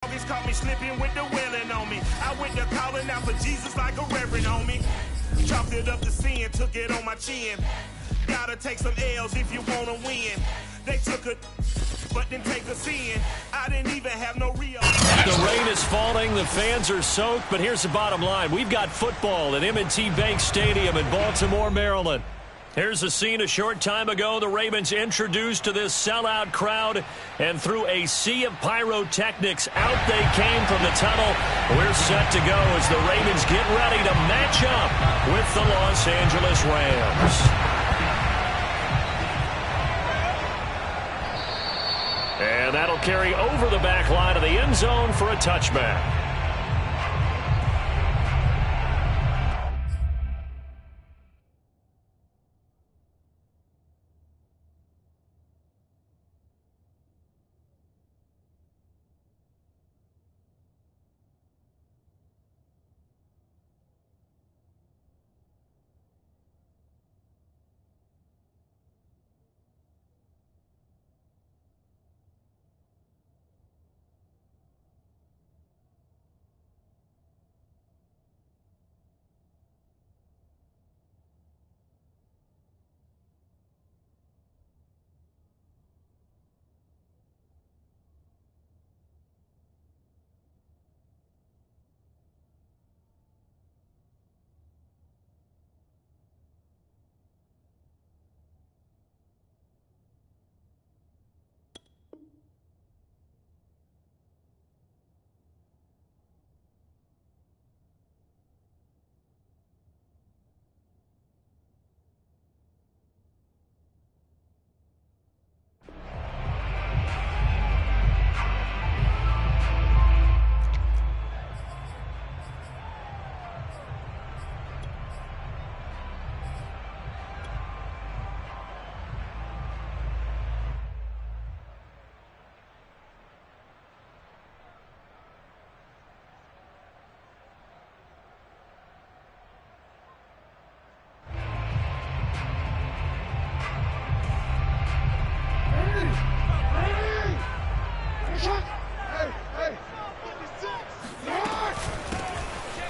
Always caught me slipping with the wailing on me. I went to calling out for Jesus like a reverend on me. Chopped it up to sin, took it on my chin. Gotta take some L's if you wanna win. They took a but didn't take us in. I didn't even have no real. The rain is falling, the fans are soaked, but here's the bottom line. We've got football at M&T Bank Stadium in Baltimore, Maryland. Here's a scene a short time ago. The Ravens introduced to this sellout crowd, and through a sea of pyrotechnics, out they came from the tunnel. We're set to go as the Ravens get ready to match up with the Los Angeles Rams. And that'll carry over the back line of the end zone for a touchback.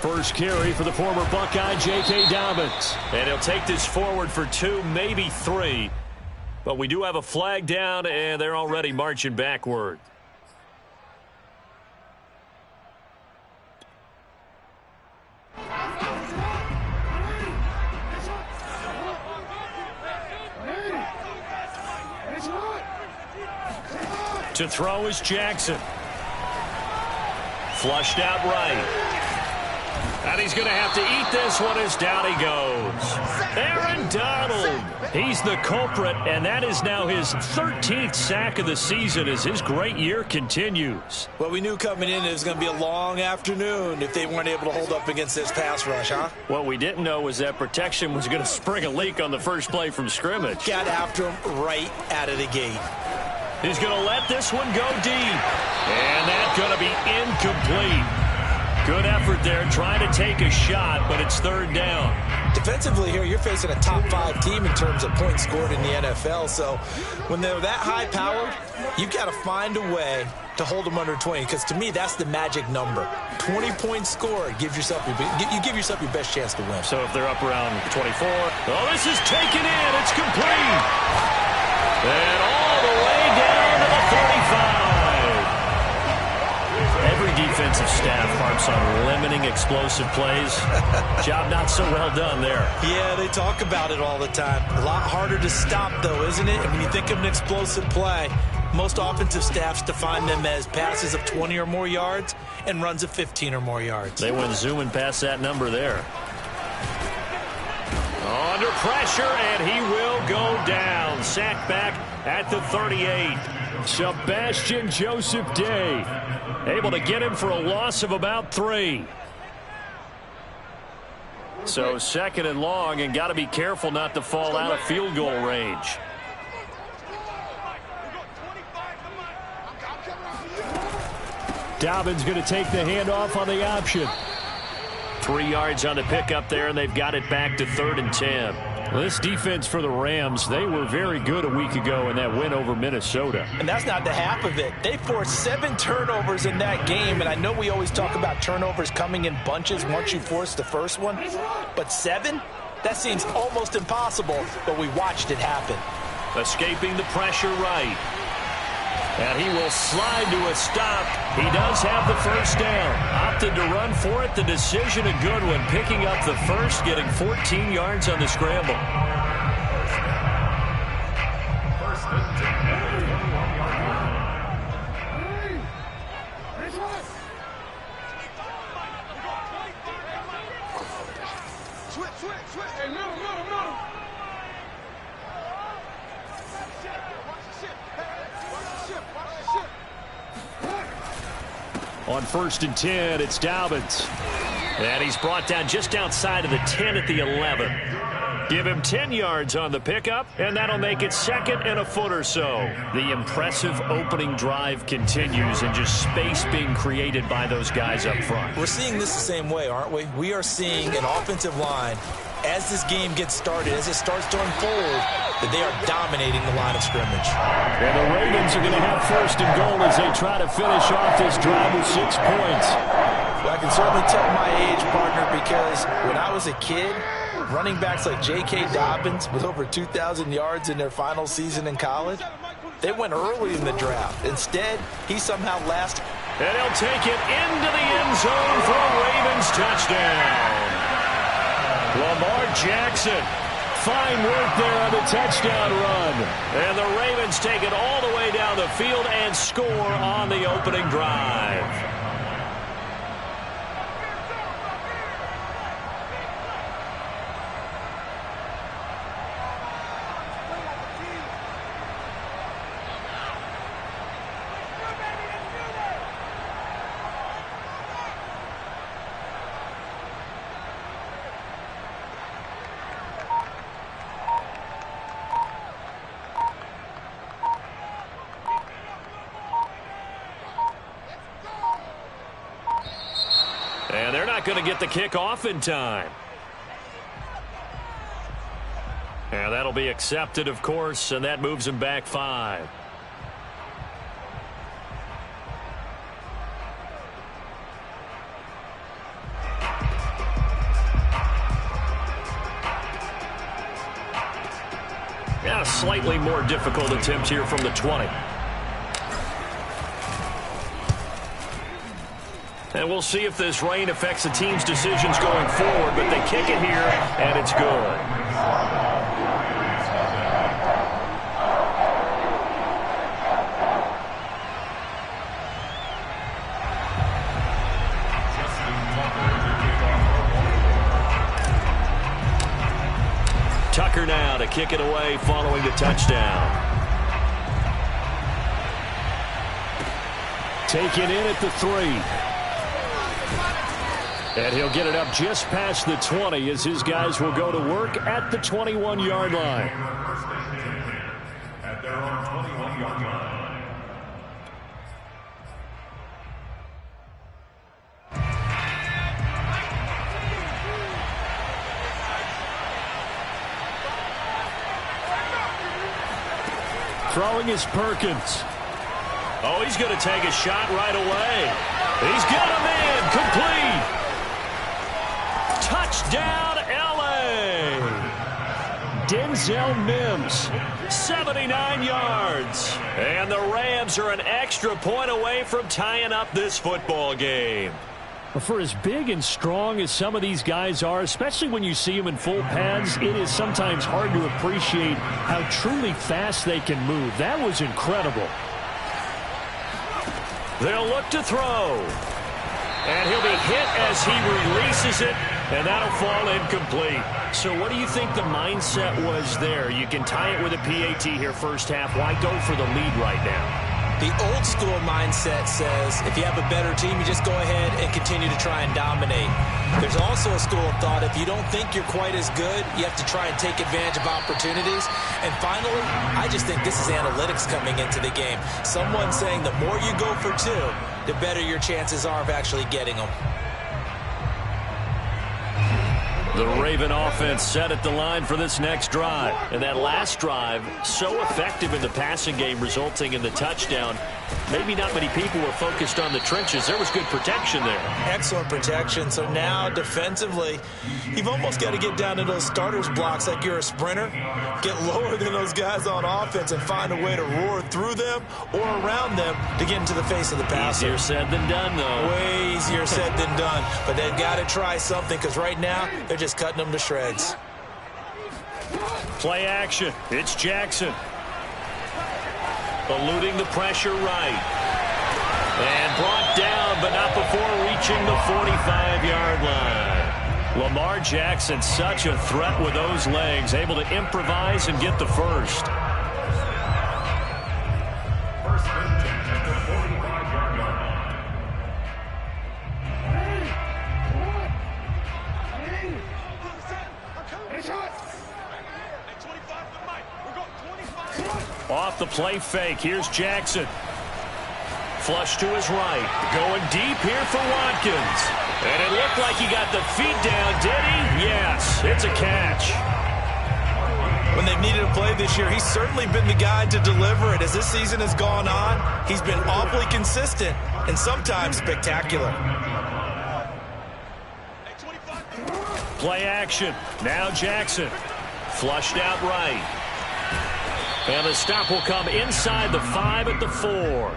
First carry for the former Buckeye, J.K. Dobbins. And he'll take this forward for 2, maybe 3. But we do have a flag down, and they're already marching backward. To throw is Jackson. Flushed out right. And he's going to have to eat this one as down he goes. Aaron Donald. He's the culprit, and that is now his 13th sack of the season as his great year continues. Well, we knew coming in it was going to be a long afternoon if they weren't able to hold up against this pass rush, huh? What we didn't know was that protection was going to spring a leak on the first play from scrimmage. Got after him right out of the gate. He's going to let this one go deep. And that's going to be incomplete. Good effort there, trying to take a shot, but it's third down. Defensively here, you're facing a top-5 team in terms of points scored in the NFL. So when they're that high-powered, you've got to find a way to hold them under 20. Because to me, that's the magic number. 20 points scored, you give yourself your best chance to win. So if they're up around 24, oh, this is taken in. It's complete. And all the way down to the 35. Every defensive staff harps on limiting explosive plays. Job not so well done there. Yeah, they talk about it all the time. A lot harder to stop, though, isn't it? And when you think of an explosive play, most offensive staffs define them as passes of 20 or more yards and runs of 15 or more yards. They went zooming past that number there. Under pressure, and he will go down. Sacked back at the 38. Sebastian Joseph Day able to get him for a loss of about 3. So second and long, and got to be careful not to fall out of field goal range. Dobbins going to take the handoff on the option. 3 yards on the pickup there, and they've got it back to 3rd and 10. Well, this defense for the Rams, they were very good a week ago in that win over Minnesota. And that's not the half of it. They forced 7 turnovers in that game, and I know we always talk about turnovers coming in bunches once you force the first one, but 7? That seems almost impossible, but we watched it happen. Escaping the pressure right. And he will slide to a stop. He does have the first down. Opted to run for it. The decision a good one. Picking up the first, getting 14 yards on the scramble. On 1st and 10, it's Dobbins. And he's brought down just outside of the 10 at the 11. Give him 10 yards on the pickup, and that'll make it 2nd and a foot or so. The impressive opening drive continues, and just space being created by those guys up front. We're seeing this the same way, aren't we? We are seeing an offensive line, as this game gets started, as it starts to unfold, that they are dominating the line of scrimmage. And the Ravens are going to have 1st and goal as they try to finish off this drive with 6 points. Well, I can certainly tell my age, partner, because when I was a kid, running backs like J.K. Dobbins with over 2,000 yards in their final season in college, they went early in the draft. Instead, he somehow lasted. And he'll take it into the end zone for a Ravens touchdown. Lamar Jackson. Fine work there on the touchdown run. And the Ravens take it all the way down the field and score on the opening drive. And they're not going to get the kickoff in time. And that'll be accepted, of course, and that moves them back 5. Yeah, a slightly more difficult attempt here from the 20. And we'll see if this rain affects the team's decisions going forward, but they kick it here, and it's good. Tucker now to kick it away following the touchdown. Taken in at the 3. And he'll get it up just past the 20 as his guys will go to work at the 21-yard line. At their own 21-yard line. Throwing is Perkins. Oh, he's going to take a shot right away. He's got a man complete. Touchdown, L.A. Denzel Mims, 79 yards. And the Rams are an extra point away from tying up this football game. For as big and strong as some of these guys are, especially when you see them in full pads, it is sometimes hard to appreciate how truly fast they can move. That was incredible. They'll look to throw. And he'll be hit as he releases it, and that'll fall incomplete. So what do you think the mindset was there? You can tie it with a PAT here first half. Why go for the lead right now? The old school mindset says if you have a better team, you just go ahead and continue to try and dominate. There's also a school of thought, if you don't think you're quite as good, you have to try and take advantage of opportunities. And finally, I just think this is analytics coming into the game. Someone saying the more you go for 2, the better your chances are of actually getting them. The Raven offense set at the line for this next drive. And that last drive, so effective in the passing game, resulting in the touchdown. Maybe not many people were focused on the trenches. There was good protection there. Excellent protection. So now defensively, you've almost got to get down to those starters blocks like you're a sprinter. Get lower than those guys on offense and find a way to roar through them or around them to get into the face of the passer. Easier said than done, though. Way easier said than done. But they've got to try something because right now they're just cutting them to shreds. Play action. It's Jackson. Eluding the pressure right. And brought down, but not before reaching the 45-yard line. Lamar Jackson, such a threat with those legs, able to improvise and get the first. Off the play fake. Here's Jackson. Flush to his right. Going deep here for Watkins. And it looked like he got the feet down, did he? Yes, it's a catch. When they've needed a play this year, he's certainly been the guy to deliver it. As this season has gone on, he's been awfully consistent and sometimes spectacular. Play action. Now Jackson. Flushed out right. And the stop will come inside the 5 at the 4.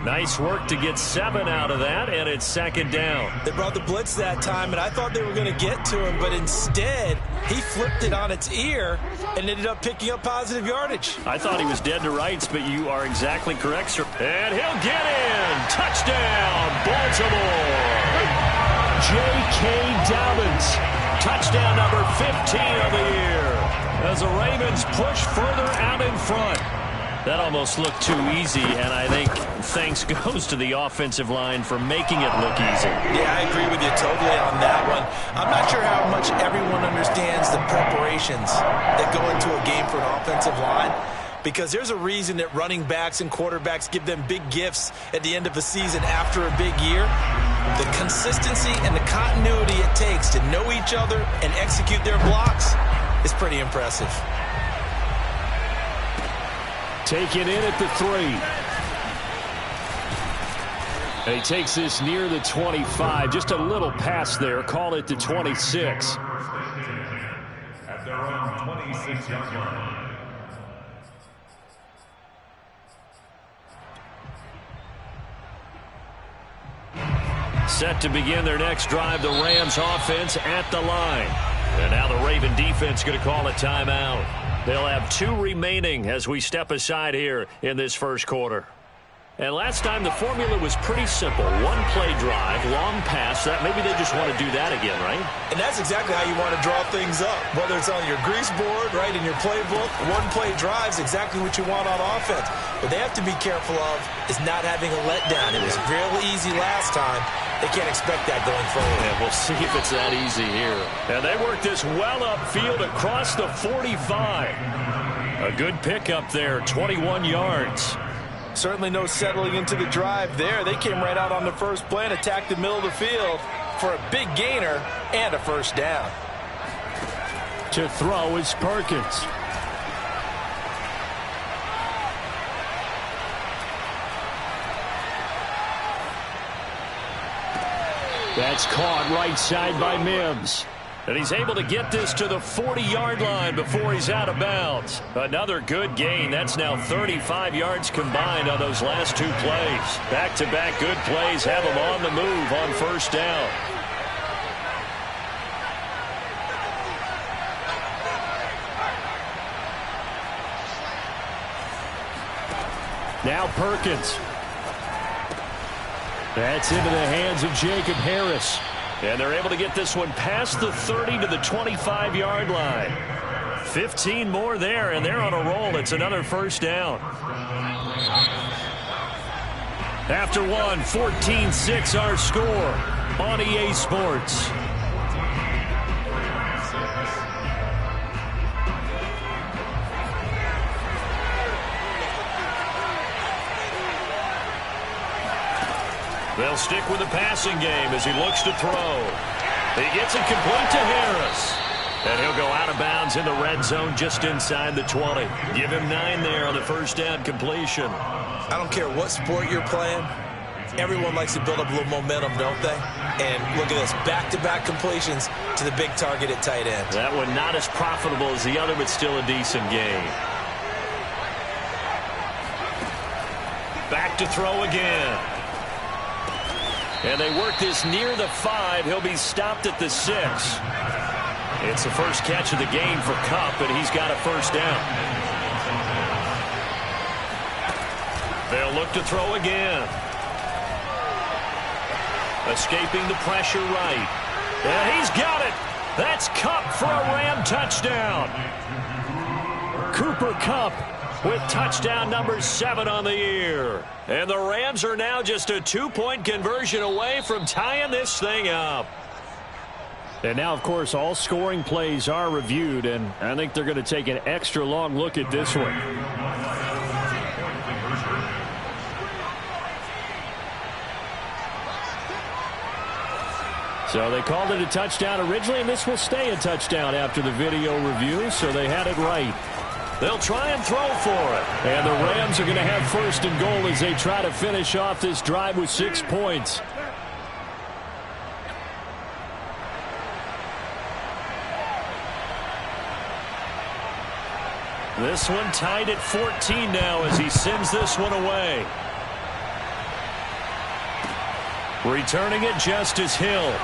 Nice work to get 7 out of that, and it's second down. They brought the blitz that time, and I thought they were going to get to him, but instead, he flipped it on its ear and ended up picking up positive yardage. I thought he was dead to rights, but you are exactly correct, sir. And he'll get in. Touchdown, Baltimore. J.K. Dobbins. Touchdown number 15 of the year. As the Ravens push further out in front. That almost looked too easy, and I think thanks goes to the offensive line for making it look easy. Yeah, I agree with you totally on that one. I'm not sure how much everyone understands the preparations that go into a game for an offensive line, because there's a reason that running backs and quarterbacks give them big gifts at the end of the season after a big year. The consistency and the continuity it takes to know each other and execute their blocks is pretty impressive. Taken in at the 3. He takes this near the 25. Just a little pass there. Call it the 26. At their own 26-yard line. Set to begin their next drive, the Rams offense at the line. And now the Raven defense going to call a timeout. They'll have 2 remaining as we step aside here in this first quarter. And last time the formula was pretty simple. 1 play drive, long pass. That maybe they just want to do that again, right? And that's exactly how you want to draw things up. Whether it's on your grease board, right, in your playbook, 1 play drive is exactly what you want on offense. What they have to be careful of is not having a letdown. It was real easy last time. They can't expect that going forward. Yeah, we'll see if it's that easy here. And they work this well upfield across the 45. A good pickup there, 21 yards. Certainly no settling into the drive there. They came right out on the first play and attacked the middle of the field for a big gainer and a first down. To throw is Perkins. That's caught right side by Mims. And he's able to get this to the 40-yard line before he's out of bounds. Another good gain. That's now 35 yards combined on those last 2 plays. Back-to-back good plays have him on the move on first down. Now Perkins. That's into the hands of Jacob Harris. And they're able to get this one past the 30 to the 25-yard line. 15 more there, and they're on a roll. It's another first down. After one, 14-6 our score on EA Sports. They'll stick with the passing game as he looks to throw. He gets it complete to Harris. And he'll go out of bounds in the red zone just inside the 20. Give him 9 there on the first down completion. I don't care what sport you're playing. Everyone likes to build up a little momentum, don't they? And look at this, back-to-back completions to the big target at tight end. That one not as profitable as the other, but still a decent gain. Back to throw again. And they work this near the 5. He'll be stopped at the 6. It's the first catch of the game for Kupp, and he's got a first down. They'll look to throw again. Escaping the pressure right. And he's got it. That's Kupp for a Ram touchdown. Cooper Kupp with touchdown number 7 on the year. And the Rams are now just a 2-point conversion away from tying this thing up. And now, of course, all scoring plays are reviewed, and I think they're going to take an extra long look at this one. So they called it a touchdown originally, and this will stay a touchdown after the video review, so they had it right. They'll try and throw for it. And the Rams are going to have first and goal as they try to finish off this drive with 6 points. This one tied at 14 now as he sends this one away. Returning it, Justice Hill.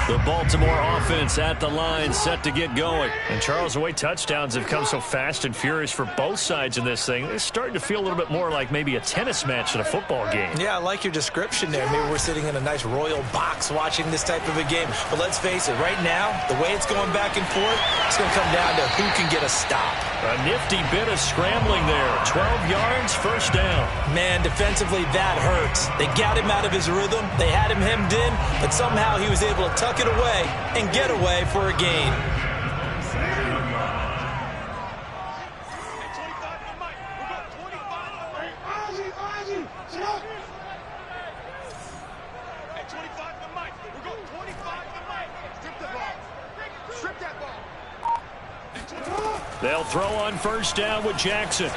The Baltimore offense at the line, set to get going. And Charles, the way touchdowns have come so fast and furious for both sides in this thing, it's starting to feel a little bit more like maybe a tennis match than a football game. Yeah, I like your description there. Maybe we're sitting in a nice royal box watching this type of a game. But let's face it, right now, the way it's going back and forth, it's going to come down to who can get a stop. A nifty bit of scrambling there. 12 yards, first down. Man, defensively, that hurts. They got him out of his rhythm. They had him hemmed in, but somehow he was able to tuck it away and get away for a gain. They'll throw on first down with Jackson.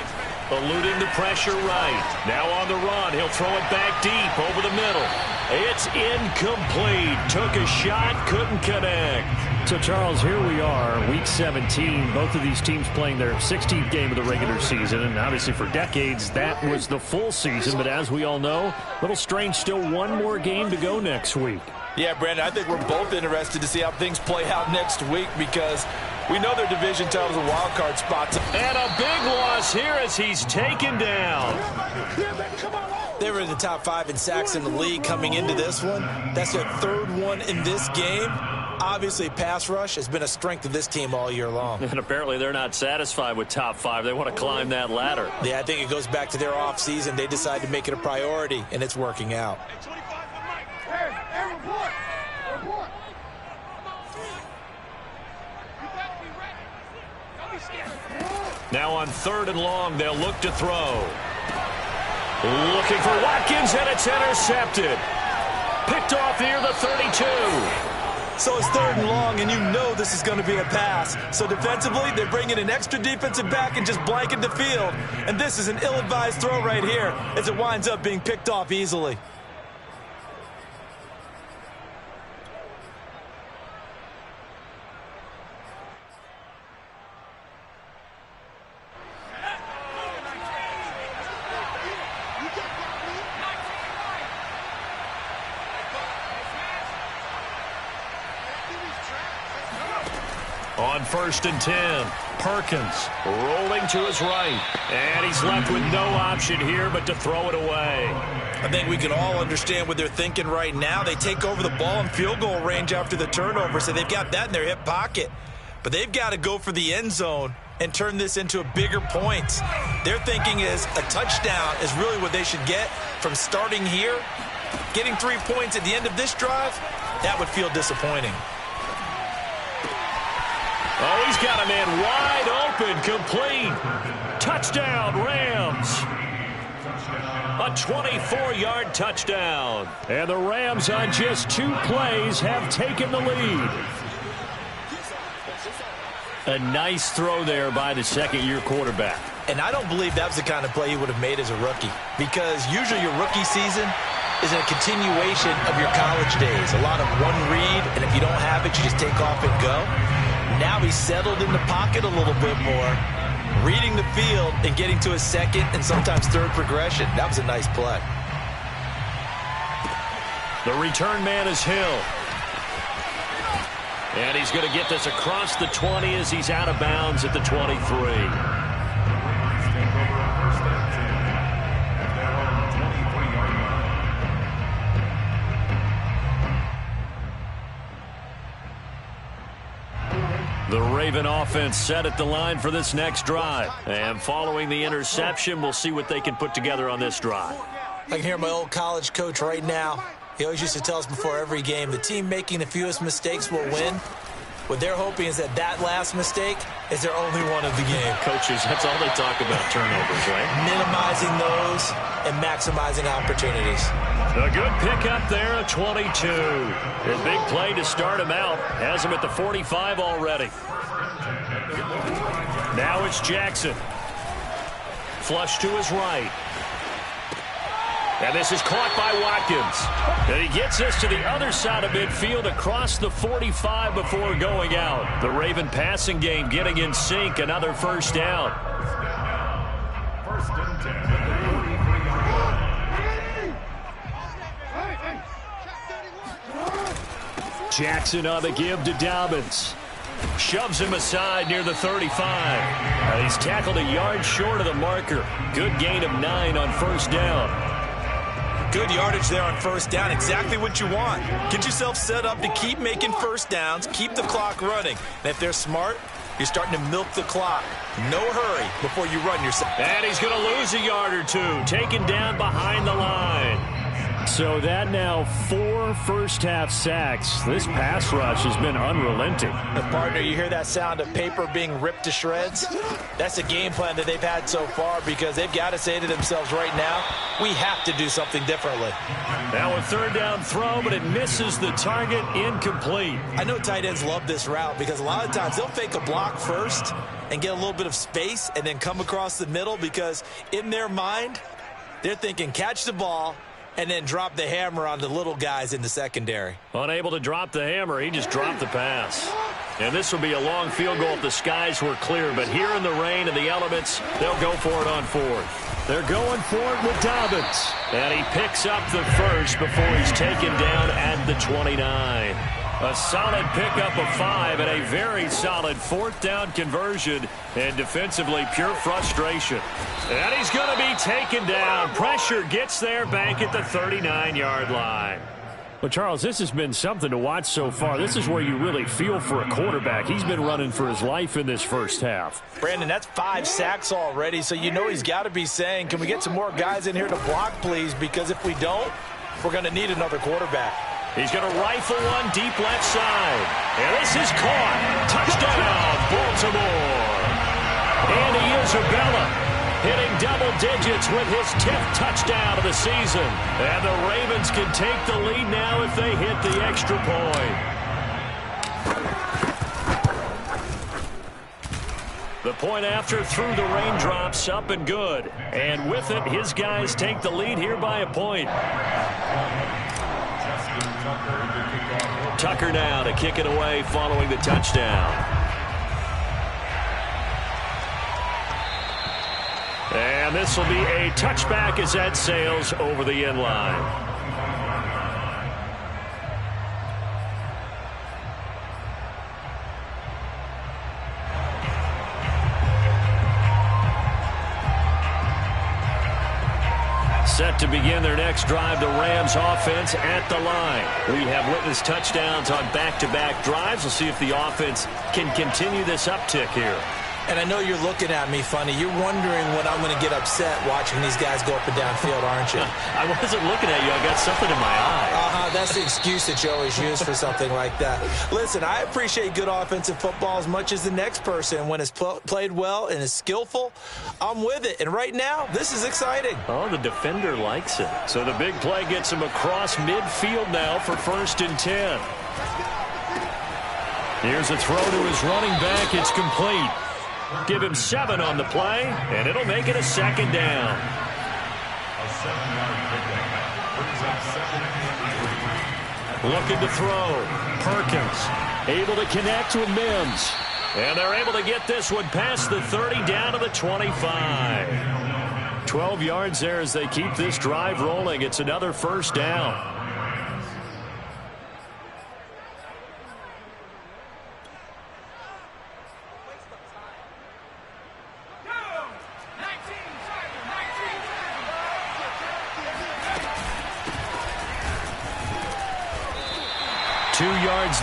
Eluding the pressure right. Now on the run. He'll throw it back deep over the middle. It's incomplete. Took a shot, couldn't connect. So, Charles, here we are, Week 17. Both of these teams playing their 16th game of the regular season. And obviously for decades, that was the full season. But as we all know, a little strange, still one more game to go next week. Yeah, Brandon, I think we're both interested to see how things play out next week because we know their division titles are wild card spots. And a big loss here as he's taken down. They were in the top 5 in sacks in the league coming into this one. That's their 3rd one in this game. Obviously, pass rush has been a strength of this team all year long. And apparently they're not satisfied with top 5. They want to climb that ladder. Yeah, I think it goes back to their offseason. They decided to make it a priority, and it's working out. Now on 3rd and long, they'll look to throw. Looking for Watkins, and it's intercepted. Picked off near the 32. So it's 3rd and long, and you know this is going to be a pass. So defensively, they're bringing an extra defensive back and just blanking the field. And this is an ill-advised throw right here as it winds up being picked off easily. On 1st and 10, Perkins rolling to his right. And he's left with no option here but to throw it away. I think we can all understand what they're thinking right now. They take over the ball in field goal range after the turnover, so they've got that in their hip pocket. But they've got to go for the end zone and turn this into a bigger points. Their thinking is a touchdown is really what they should get from starting here. Getting 3 points at the end of this drive, that would feel disappointing. Oh, he's got a man wide open, complete. Touchdown, Rams. A 24-yard touchdown. And the Rams on just 2 plays have taken the lead. A nice throw there by the second-year quarterback. And I don't believe that was the kind of play he would have made as a rookie, because usually your rookie season is a continuation of your college days. A lot of one read, and if you don't have it, you just take off and go. Now he's settled in the pocket a little bit more, reading the field and getting to his second and sometimes third progression. That was a nice play. The return man is Hill. And he's going to get this across the 20 as he's out of bounds at the 23. The Raven offense set at the line for this next drive. And following the interception, we'll see what they can put together on this drive. I can hear my old college coach right now. He always used to tell us before every game, the team making the fewest mistakes will win. What they're hoping is that that last mistake is their only one of the game. Coaches, that's all they talk about, turnovers, right? Minimizing those and maximizing opportunities. A good pickup there, a 22. A big play to start him out. Has him at the 45 already. Now it's Jackson. Flush to his right. And this is caught by Watkins. And he gets this to the other side of midfield across the 45 before going out. The Raven passing game getting in sync. Another first down. First and 10. Jackson on the give to Dobbins. Shoves him aside near the 35. He's tackled a yard short of the marker. Good gain of 9 on first down. Good yardage there on first down. Exactly what you want. Get yourself set up to keep making first downs, keep the clock running. And if they're smart, you're starting to milk the clock. No hurry before you run yourself. And he's going to lose a yard or two. Taken down behind the line. So that now 4 first-half sacks. This pass rush has been unrelenting. And partner, you hear that sound of paper being ripped to shreds? That's a game plan that they've had so far, because they've got to say to themselves right now, we have to do something differently. Now a third down throw, but it misses the target, incomplete. I know tight ends love this route because a lot of times they'll fake a block first and get a little bit of space and then come across the middle, because in their mind, they're thinking catch the ball and then drop the hammer on the little guys in the secondary. Unable to drop the hammer, he just dropped the pass. And this will be a long field goal if the skies were clear, but here in the rain and the elements, they'll go for it on 4th. They're going for it with Dobbins. And he picks up the first before he's taken down at the 29. A solid pickup of 5 and a very solid 4th down conversion, and defensively pure frustration. And he's going to be taken down. Pressure gets there back at the 39-yard line. Well, Charles, this has been something to watch so far. This is where you really feel for a quarterback. He's been running for his life in this first half. Brandon, that's 5 sacks already, so you know he's got to be saying, can we get some more guys in here to block, please? Because if we don't, we're going to need another quarterback. He's going to rifle one deep left side. And this is caught. Touchdown, Baltimore. Andy Isabella hitting double digits with his 10th touchdown of the season. And the Ravens can take the lead now if they hit the extra point. The point after through the raindrops, up and good. And with it, his guys take the lead here by a point. Tucker now to kick it away following the touchdown. And this will be a touchback as that sails over the end line. Set to begin their next drive, the Rams offense at the line. We have witnessed touchdowns on back-to-back drives. We'll see if the offense can continue this uptick here. And I know you're looking at me funny. You're wondering when I'm going to get upset watching these guys go up and down field, aren't you? I wasn't looking at you. I got something in my eye. That's the excuse that you always use for something like that. Listen, I appreciate good offensive football as much as the next person. When it's played well and is skillful, I'm with it. And right now, this is exciting. Oh, the defender likes it. So the big play gets him across midfield now for 1st and 10. Here's a throw to his running back. It's complete. Give him 7 on the play, and it'll make it a 2nd down. Looking to throw. Perkins able to connect with Mims. And they're able to get this one past the 30 down to the 25. 12 yards there as they keep this drive rolling. It's another 1st down.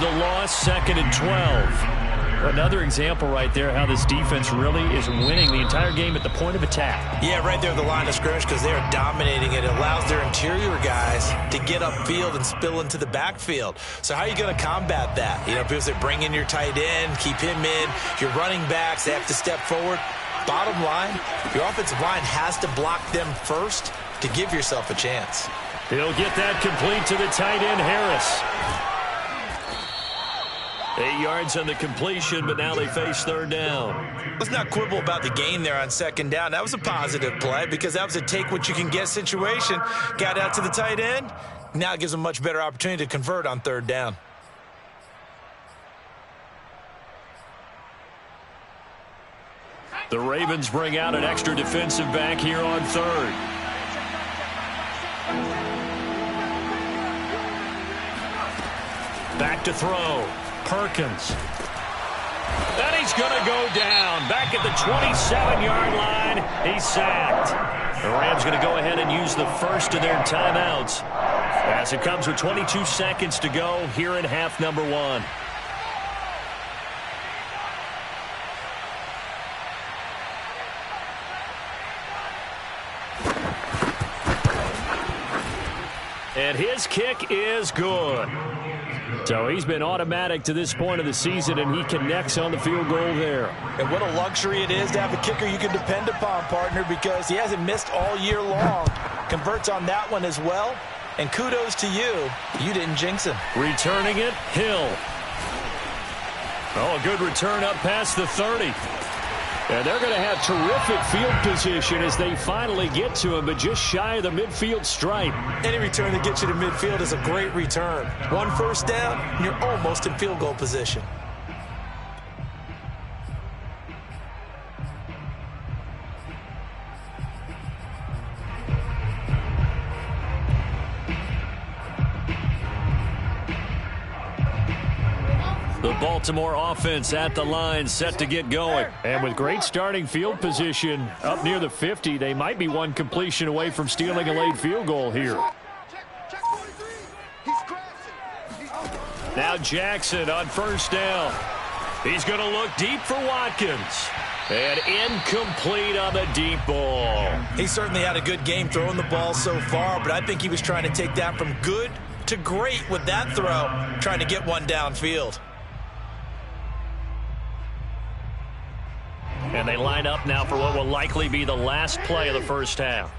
The loss, 2nd and 12. Another example right there how this defense really is winning the entire game at the point of attack. Yeah, right there at the line of scrimmage because they are dominating it. It allows their interior guys to get upfield and spill into the backfield. So how are you going to combat that? You know, people say bring in your tight end, keep him in. Your running backs, they have to step forward. Bottom line, your offensive line has to block them first to give yourself a chance. He'll get that complete to the tight end, Harris. 8 yards on the completion, but now they face 3rd down. Let's not quibble about the gain there on 2nd down. That was a positive play because that was a take-what-you-can-get situation. Got out to the tight end. Now it gives them a much better opportunity to convert on 3rd down. The Ravens bring out an extra defensive back here on 3rd. Back to throw. Perkins. And he's going to go down. Back at the 27-yard line. He's sacked. The Rams going to go ahead and use the first of their timeouts as it comes with 22 seconds to go here in half number 1. And his kick is good. So he's been automatic to this point of the season, and he connects on the field goal there. And what a luxury it is to have a kicker you can depend upon, partner, because he hasn't missed all year long. Converts on that one as well. And kudos to you. You didn't jinx him. Returning it, Hill. Oh, a good return up past the 30. And they're going to have terrific field position as they finally get to him, but just shy of the midfield stripe. Any return that gets you to midfield is a great return. 1 first down, and you're almost in field goal position. The Baltimore offense at the line, set to get going. And with great starting field position up near the 50, they might be one completion away from stealing a late field goal here. Now Jackson on 1st down. He's going to look deep for Watkins. And incomplete on the deep ball. He certainly had a good game throwing the ball so far, but I think he was trying to take that from good to great with that throw, trying to get one downfield. And they line up now for what will likely be the last play of the first half.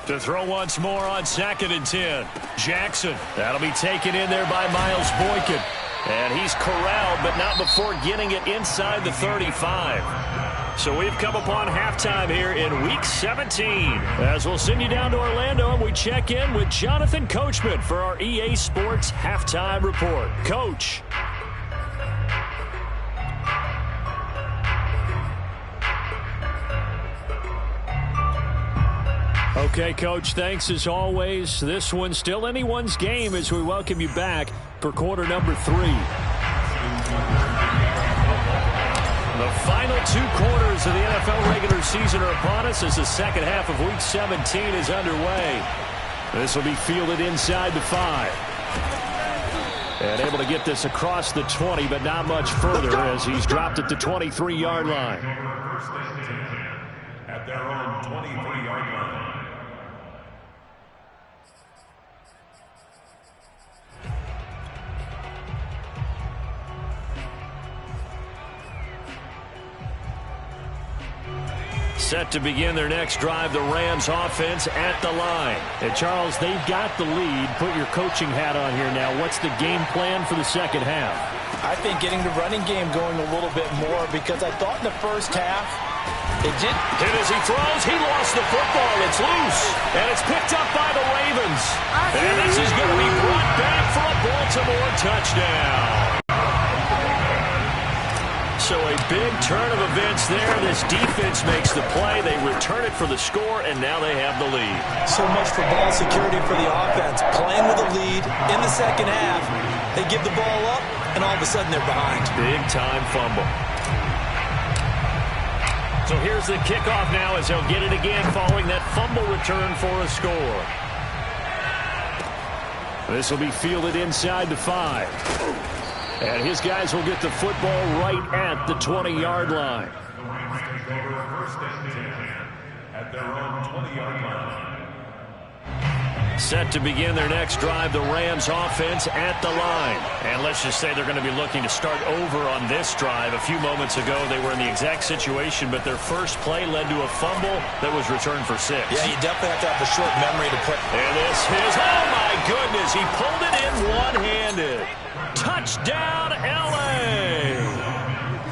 To throw once more on 2nd and 10. Jackson. That'll be taken in there by Miles Boykin. And he's corralled, but not before getting it inside the 35. So we've come upon halftime here in Week 17. As we'll send you down to Orlando, and we check in with Jonathan Coachman for our EA Sports Halftime Report. Coach. Okay, Coach, thanks as always. This one's still anyone's game as we welcome you back for quarter number 3. The final 2 quarters of the NFL regular season are upon us as the second half of Week 17 is underway. This will be fielded inside the 5. And able to get this across the 20, but not much further as he's dropped at the 23-yard line. First and 10 at their own 23-yard line. Set to begin their next drive, the Rams offense at the line. And Charles, they've got the lead. Put your coaching hat on here now. What's the game plan for the second half? I think getting the running game going a little bit more because I thought in the first half it did. And as he throws, he lost the football. It's loose. And it's picked up by the Ravens. And this is going to be brought back for a Baltimore touchdown. So a big turn of events there. This defense makes the play. They return it for the score, and now they have the lead. So much for ball security for the offense. Playing with a lead in the second half. They give the ball up, and all of a sudden they're behind. Big-time fumble. So here's the kickoff now as they'll get it again following that fumble return for a score. This will be fielded inside the 5. And his guys will get the football right at the 20-yard line. The Rams take over first and 10 at their own 20-yard line. Set to begin their next drive, the Rams offense at the line. And let's just say they're going to be looking to start over on this drive. A few moments ago, they were in the exact situation, but their first play led to a fumble that was returned for 6. Yeah, you definitely have to have a short memory to play. And this is, oh my goodness, he pulled it in one-handed. Touchdown, L.A.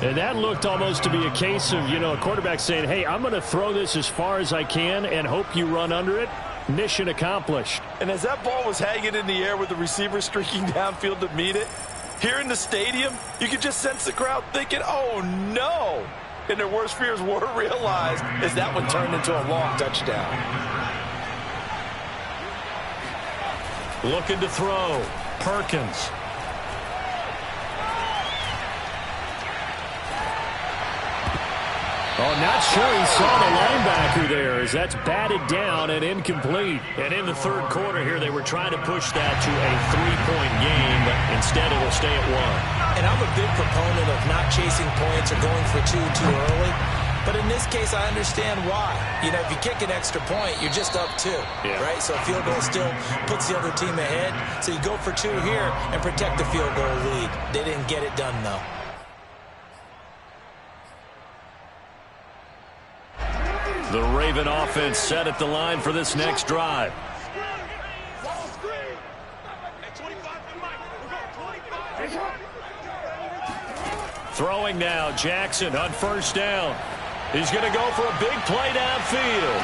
And that looked almost to be a case of, a quarterback saying, hey, I'm going to throw this as far as I can and hope you run under it. Mission accomplished. And as that ball was hanging in the air with the receiver streaking downfield to meet it, here in the stadium, you could just sense the crowd thinking, oh, no. And their worst fears were realized as that one turned into a long touchdown. Looking to throw. Perkins. Oh, not sure he saw the linebacker there as that's batted down and incomplete. And in the third quarter here, they were trying to push that to a 3-point game, but instead it will stay at 1. And I'm a big proponent of not chasing points or going for two too early. But in this case, I understand why. If you kick an extra point, you're just up 2, right? So a field goal still puts the other team ahead. So you go for 2 here and protect the field goal lead. They didn't get it done, though. The Raven offense set at the line for this next drive. Throwing now, Jackson on first down. He's going to go for a big play downfield.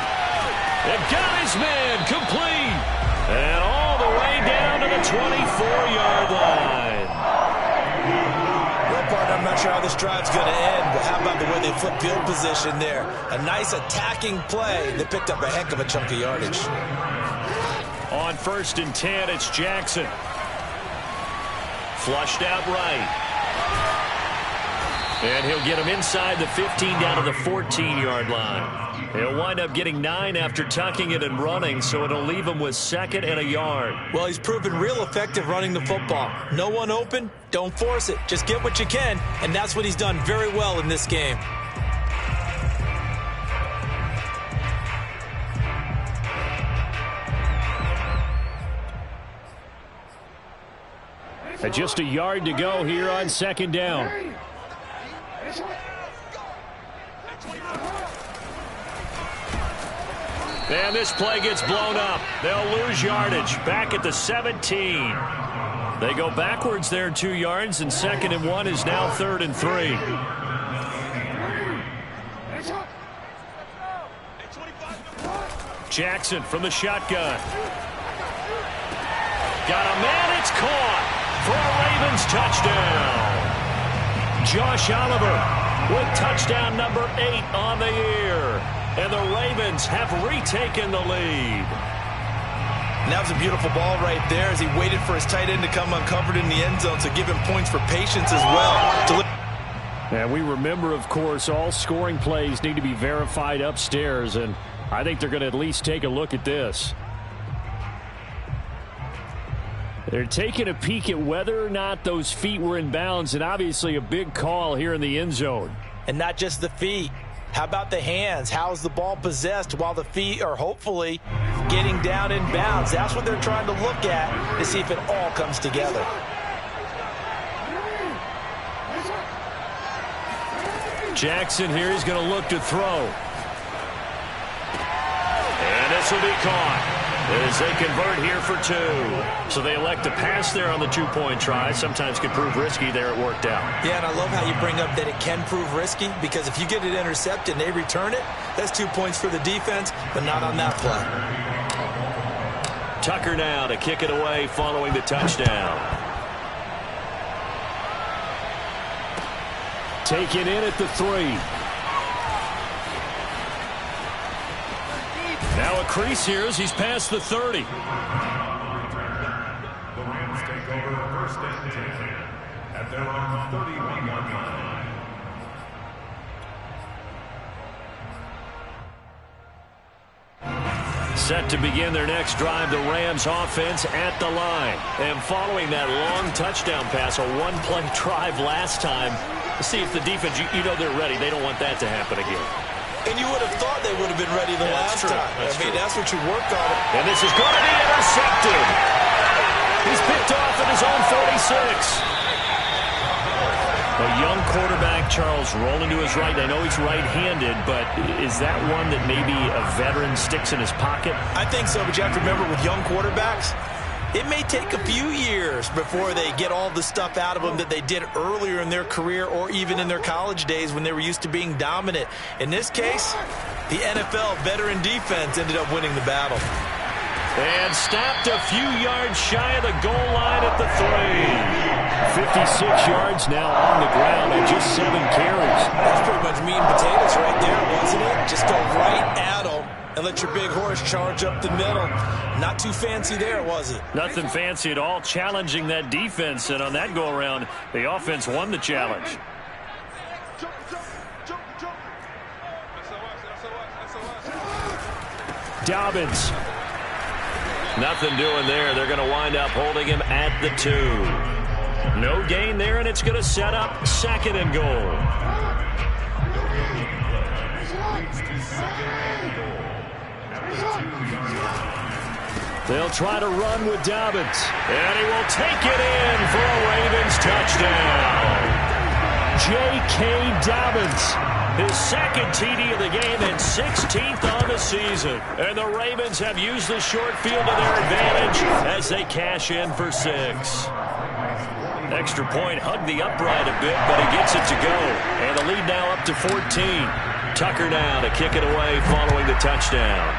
And got his man complete. And all the way down to the 24-yard line. I'm not sure how this drive's going to end, but how about the way they flip field position there? A nice attacking play that picked up a heck of a chunk of yardage. On first and 10, it's Jackson. Flushed out right. And he'll get him inside the 15 down to the 14-yard line. He'll wind up getting 9 after tucking it and running, so it'll leave him with 2nd and a yard. Well, he's proven real effective running the football. No one open, don't force it. Just get what you can, and that's what he's done very well in this game. Just a yard to go here on second down. And this play gets blown up. They'll lose yardage. Back at the 17. They go backwards there 2 yards, and 2nd and 1 is now 3rd and 3. Jackson from the shotgun. Got a man, it's caught for a Ravens touchdown. Josh Oliver with touchdown number 8 on the year. And the Ravens have retaken the lead. And that was a beautiful ball right there as he waited for his tight end to come uncovered in the end zone, so give him points for patience as well. And we remember, of course, all scoring plays need to be verified upstairs, and I think they're going to at least take a look at this. They're taking a peek at whether or not those feet were in bounds, and obviously a big call here in the end zone. And not just the feet. How about the hands? How's the ball possessed while the feet are hopefully getting down in bounds? That's what they're trying to look at to see if it all comes together. Jackson here is going to look to throw. And this will be caught as they convert here for 2. So they elect to pass there on the 2-point try. Sometimes can prove risky. There it worked out. Yeah, and I love how you bring up that it can prove risky, because if you get it intercepted and they return it, that's 2 points for the defense, but not on that play. Tucker now to kick it away following the touchdown. Taken in at the 3. Now a crease here as he's past the 30. The Rams take over first and 10 at their own 31-yard line. Set to begin their next drive, the Rams offense at the line. And following that long touchdown pass, a one-play drive last time, to see if the defense, you know they're ready. They don't want that to happen again. And you would have thought they would have been ready the last time. That's what you worked on. And this is going to be intercepted. He's picked off at his own 46. A young quarterback, Charles, rolling to his right. I know he's right-handed, but is that one that maybe a veteran sticks in his pocket? I think so, but you have to remember with young quarterbacks, it may take a few years before they get all the stuff out of them that they did earlier in their career or even in their college days when they were used to being dominant. In this case, the NFL veteran defense ended up winning the battle. And stopped a few yards shy of the goal line at the 3. 56 yards now on the ground and just 7 carries. That's pretty much meat and potatoes right there, wasn't it? Just go right at them and let your big horse charge up the middle. Not too fancy there, was it? Nothing fancy at all, challenging that defense. And on that go-around, the offense won the challenge. Dobbins. Nothing doing there. They're going to wind up holding him at the 2. No gain there, and it's going to set up 2nd and goal. They'll try to run with Dobbins. And he will take it in for a Ravens touchdown. J.K. Dobbins. His 2nd TD of the game and 16th on the season. And the Ravens have used the short field to their advantage as they cash in for 6. Extra point hugged the upright a bit, but he gets it to go. And the lead now up to 14. Tucker now to kick it away following the touchdown.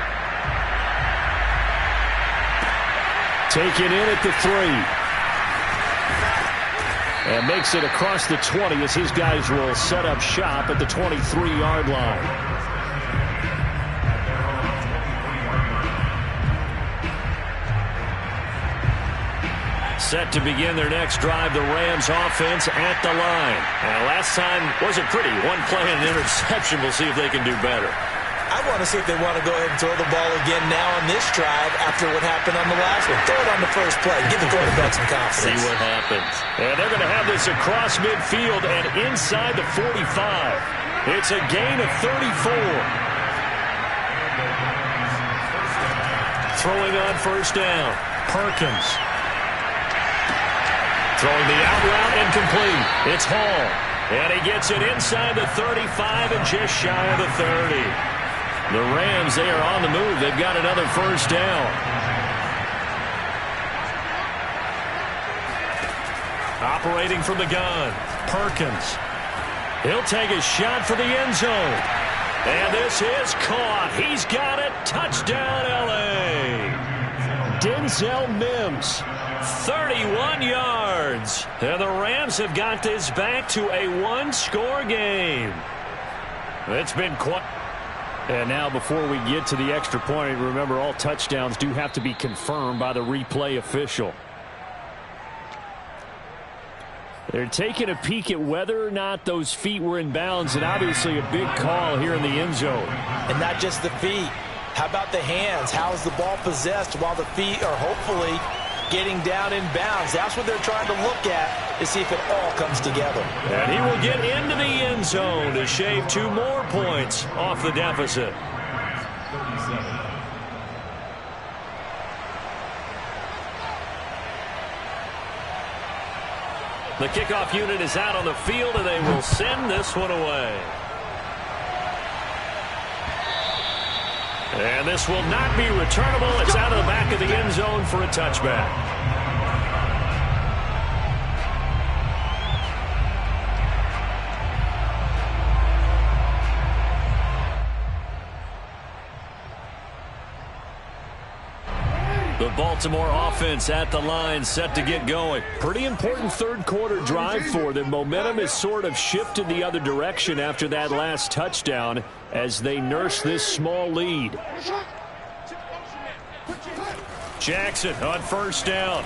Taken in at the 3. And makes it across the 20 as his guys will set up shop at the 23-yard line. Set to begin their next drive, the Rams offense at the line. And last time wasn't pretty. One play and an interception. We'll see if they can do better. I want to see if they want to go ahead and throw the ball again now on this drive after what happened on the last one. Throw it on the first play. Give the quarterback some confidence. See what happens. And they're going to have this across midfield and inside the 45. It's a gain of 34. Throwing on first down. Perkins. Throwing the out route incomplete. It's Hall. And he gets it inside the 35 and just shy of the 30. The Rams, they are on the move. They've got another first down. Operating from the gun, Perkins. He'll take a shot for the end zone. And this is caught. He's got it. Touchdown, L.A. Denzel Mims. 31 yards. And the Rams have got this back to a one-score game. It's been quite... And now before we get to the extra point, remember all touchdowns do have to be confirmed by the replay official. They're taking a peek at whether or not those feet were in bounds, and obviously a big call here in the end zone. And not just the feet. How about the hands? How is the ball possessed while the feet are hopefully getting down in bounds. That's what they're trying to look at to see if it all comes together. And he will get into the end zone to shave 2 more points off the deficit. 37. The kickoff unit is out on the field, and they will send this one away. And this will not be returnable. It's out of the back of the end zone for a touchback. The Baltimore offense at the line, set to get going. Pretty important third quarter drive for them. Momentum has sort of shifted the other direction after that last touchdown as they nurse this small lead. Jackson on first down.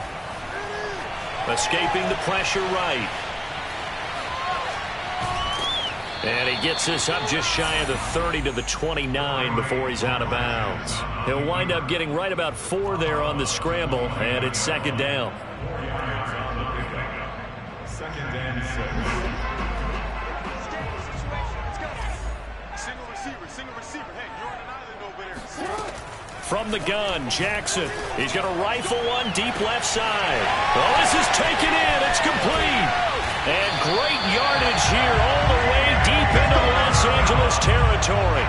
Escaping the pressure right. And he gets this up just shy of the 30 to the 29 before he's out of bounds. He'll wind up getting right about 4 there on the scramble, and it's second down. Second and 6. Single receiver. Hey, you're on an island over there. From the gun, Jackson. He's going to rifle one deep left side. Oh, this is taken in. It's complete. And great yardage here all the way deep into the Los Angeles territory.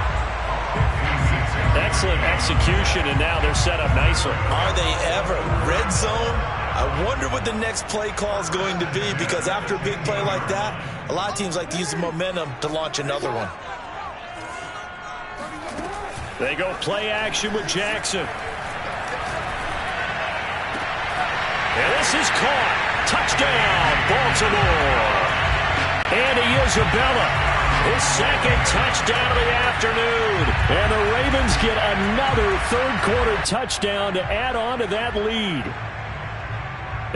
Excellent execution, and now they're set up nicely. Are they ever? Red zone? I wonder what the next play call is going to be, because after a big play like that, a lot of teams like to use the momentum to launch another one. They go play action with Jackson. And this is caught. Touchdown, Baltimore. Andy Isabella, his second touchdown of the afternoon. And the Ravens get another third quarter touchdown to add on to that lead.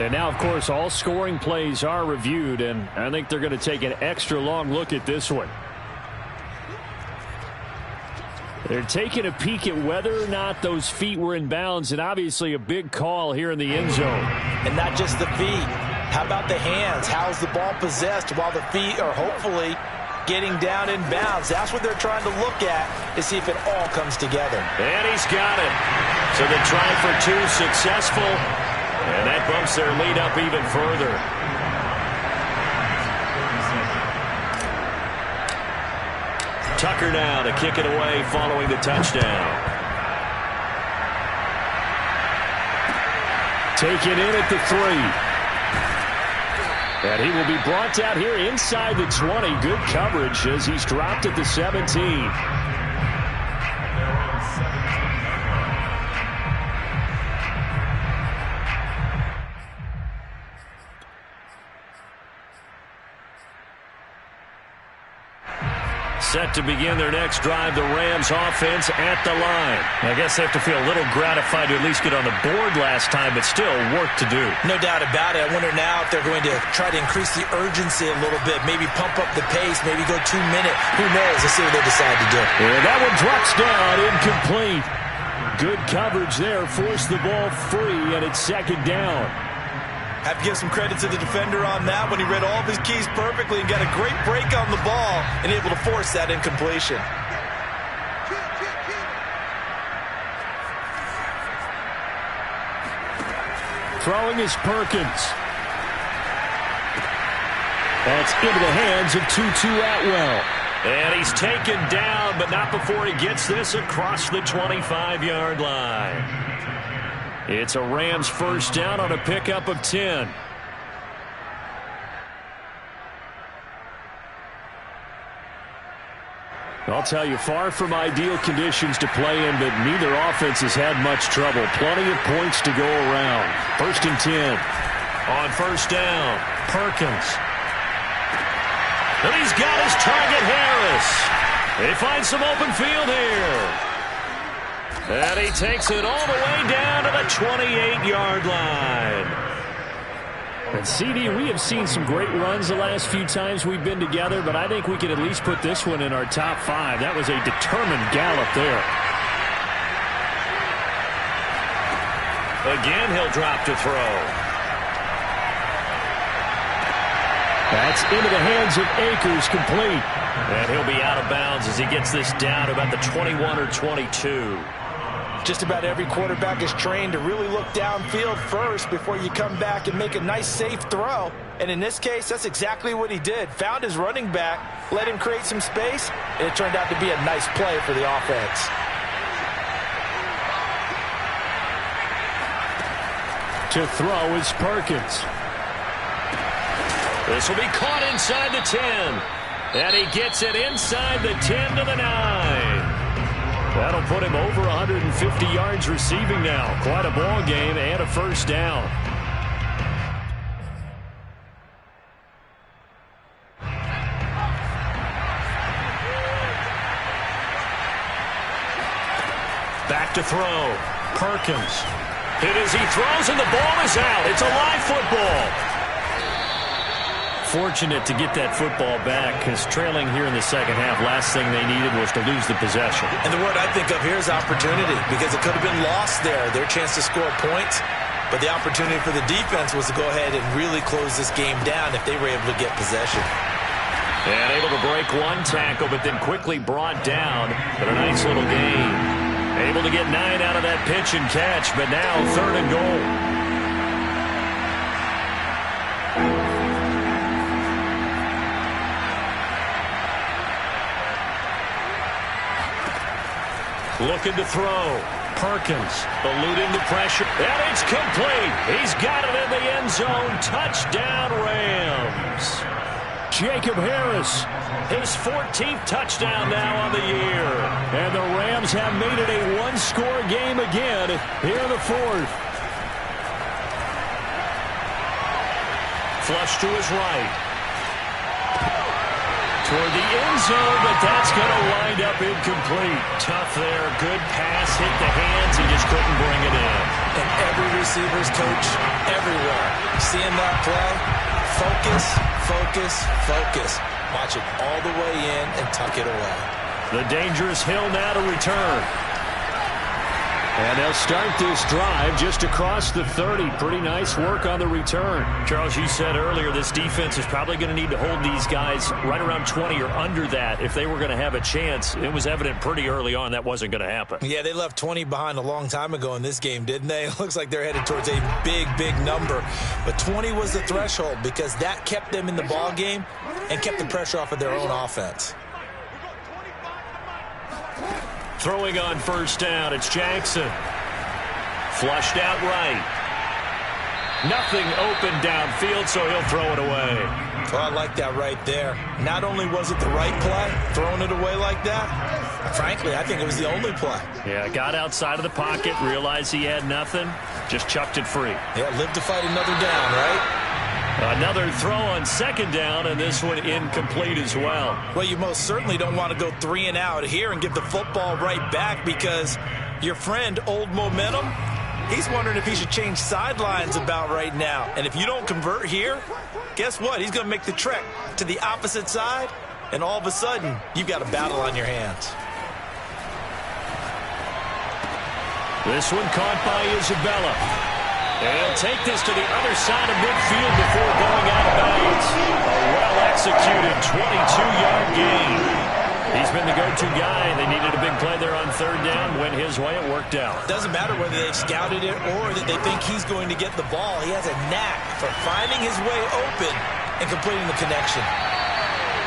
And now, of course, all scoring plays are reviewed, and I think they're going to take an extra long look at this one. They're taking a peek at whether or not those feet were in bounds, and obviously a big call here in the end zone. And not just the feet. How about the hands? How's the ball possessed while the feet are hopefully getting down in bounds? That's what they're trying to look at to see if it all comes together. And he's got it. So the try for 2 successful, and that bumps their lead up even further. Tucker now to kick it away following the touchdown. Taken in at the 3. And he will be brought out here inside the 20. Good coverage as he's dropped at the 17. Set to begin their next drive, the Rams offense at the line. I guess they have to feel a little gratified to at least get on the board last time, but still work to do. No doubt about it. I wonder now if they're going to try to increase the urgency a little bit, maybe pump up the pace, maybe go 2 minute. Who knows? Let's see what they decide to do. And that one drops down, incomplete. Good coverage there, forced the ball free, and it's second down. Have to give some credit to the defender on that when he read all of his keys perfectly and got a great break on the ball and able to force that incompletion. Throwing is Perkins. That's into the hands of Tutu Atwell. And he's taken down, but not before he gets this across the 25-yard line. It's a Rams first down on a pickup of 10. I'll tell you, far from ideal conditions to play in, but neither offense has had much trouble. Plenty of points to go around. First and 10. On first down, Perkins. And he's got his target, Harris. They find some open field here. And he takes it all the way down to the 28-yard line. And CD, we have seen some great runs the last few times we've been together, but I think we can at least put this one in our top 5. That was a determined gallop there. Again, he'll drop to throw. That's into the hands of Akers, complete. And he'll be out of bounds as he gets this down to about the 21 or 22. Just about every quarterback is trained to really look downfield first before you come back and make a nice, safe throw. And in this case, that's exactly what he did. Found his running back, let him create some space, and it turned out to be a nice play for the offense. To throw is Perkins. This will be caught inside the 10. And he gets it inside the 10 to the 9. That'll put him over 150 yards receiving now. Quite a ball game and a first down. Back to throw. Perkins. Hit as he throws, and the ball is out. It's a live football. Fortunate to get that football back, because trailing here in the second half, last thing they needed was to lose the possession. And the word I think of here is opportunity, because it could have been lost there, their chance to score points. But the opportunity for the defense was to go ahead and really close this game down if they were able to get possession. And able to break one tackle, but then quickly brought down. But a nice little gain. Able to get 9 out of that pitch and catch, but now 3rd and goal. Looking to throw. Perkins eluding the pressure. And it's complete. He's got it in the end zone. Touchdown, Rams. Jacob Harris. His 14th touchdown now on the year. And the Rams have made it a one-score game again here in the 4th. Flush to his right. Toward the end zone, but that's going to wind up incomplete. Tough there. Good pass. Hit the hands. He just couldn't bring it in. And every receiver's coach everywhere. Seeing that play, focus, focus, focus. Watch it all the way in and tuck it away. The dangerous Hill now to return. And they'll start this drive just across the 30. Pretty nice work on the return. Charles, you said earlier this defense is probably going to need to hold these guys right around 20 or under that if they were going to have a chance. It was evident pretty early on that wasn't going to happen. Yeah, they left 20 behind a long time ago in this game, didn't they? It looks like they're headed towards a big, big number. But 20 was the threshold because that kept them in the ball game and kept the pressure off of their own offense. Throwing on first down, it's Jackson. Flushed out right. Nothing open downfield, so he'll throw it away. Well, I like that right there. Not only was it the right play, throwing it away like that, frankly, I think it was the only play. Yeah, got outside of the pocket, realized he had nothing, just chucked it free. Yeah, live to fight another down, right? Another throw on second down, and this one incomplete as well. Well, you most certainly don't want to go 3 and out here and give the football right back because your friend, Old Momentum, he's wondering if he should change sidelines about right now. And if you don't convert here, guess what? He's going to make the trek to the opposite side, and all of a sudden, you've got a battle on your hands. This one caught by Isabella. And he'll take this to the other side of midfield before going out of bounds. A well-executed 22-yard gain. He's been the go-to guy. They needed a big play there on third down. Went his way. It worked out. Doesn't matter whether they've scouted it or that they think he's going to get the ball. He has a knack for finding his way open and completing the connection.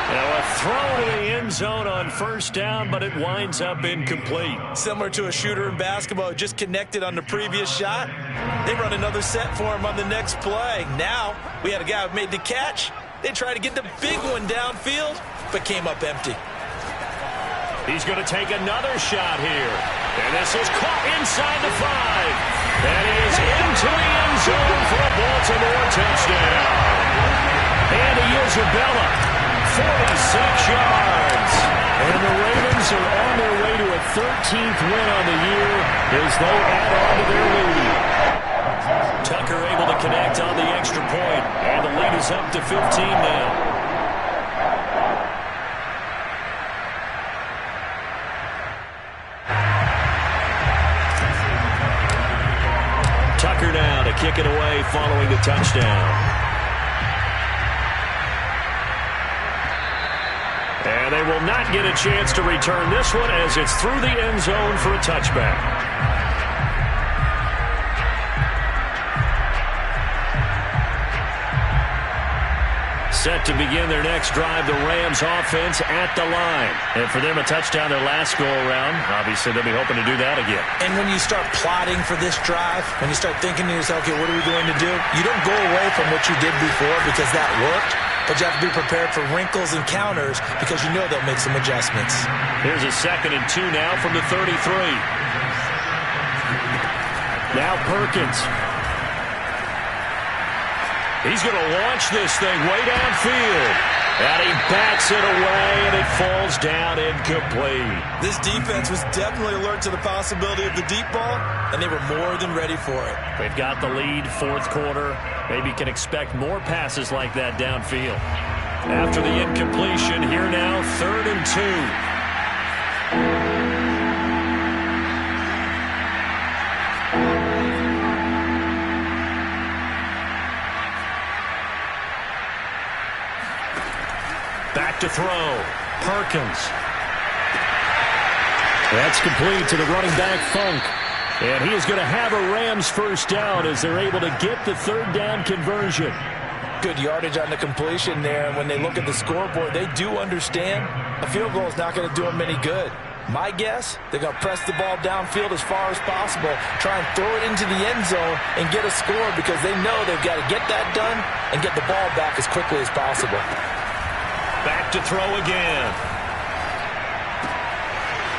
Now a throw to the end zone on first down, but it winds up incomplete. Similar to a shooter in basketball, just connected on the previous shot. They run another set for him on the next play. Now we had a guy who made the catch. They tried to get the big one downfield, but came up empty. He's going to take another shot here. And this is caught inside the 5. That is into the end zone for a Baltimore touchdown. And Isabella, 46 yards. And the Ravens are on their way to a 13th win on the year as they add on to their lead. Tucker able to connect on the extra point, and the lead is up to 15 now. kick it away following the touchdown. And they will not get a chance to return this one as it's through the end zone for a touchback. Set to begin their next drive, the Rams offense at the line. And for them, a touchdown their last go-around. Obviously, they'll be hoping to do that again. And when you start plotting for this drive, when you start thinking to yourself, okay, what are we going to do? You don't go away from what you did before because that worked, but you have to be prepared for wrinkles and counters because you know they'll make some adjustments. Here's a 2nd and 2 now from the 33. Now Perkins. He's going to launch this thing way downfield. And he bats it away, and it falls down incomplete. This defense was definitely alert to the possibility of the deep ball, and they were more than ready for it. They've got the lead, 4th quarter. Maybe can expect more passes like that downfield. After the incompletion, here now, 3rd and 2. Back to throw. Perkins. That's complete to the running back, Funk. And he is going to have a Rams first down as they're able to get the 3rd down conversion. Good yardage on the completion there. And when they look at the scoreboard, they do understand a field goal is not going to do them any good. My guess, they're going to press the ball downfield as far as possible, try and throw it into the end zone and get a score because they know they've got to get that done and get the ball back as quickly as possible. Back to throw again.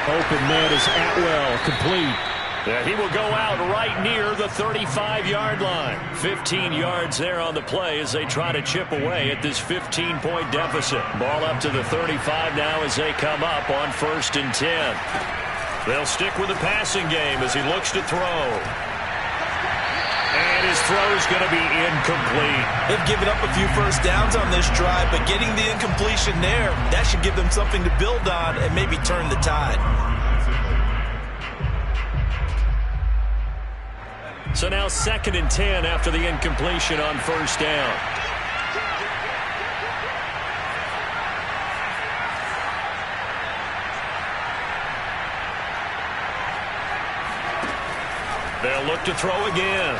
Open man is Atwell, complete. Yeah, he will go out right near the 35-yard line. 15 yards there on the play as they try to chip away at this 15-point deficit. Ball up to the 35 now as they come up on 1st and 10. They'll stick with the passing game as he looks to throw. And his throw is going to be incomplete. They've given up a few first downs on this drive, but getting the incompletion there, that should give them something to build on and maybe turn the tide. So now 2nd and 10 after the incompletion on 1st down. They'll look to throw again.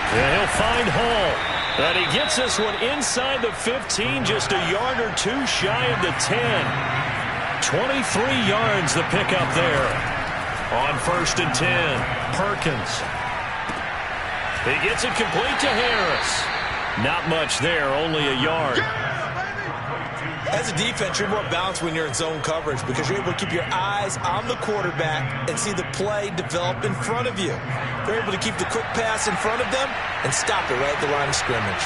And he'll find Hall. And he gets this one inside the 15, just a yard or two shy of the 10. 23 yards the pickup there. On 1st and 10, Perkins. He gets it complete to Harris. Not much there, only a yard. As a defense, you're more balanced when you're in zone coverage because you're able to keep your eyes on the quarterback and see the play develop in front of you. They're able to keep the quick pass in front of them and stop it right at the line of scrimmage.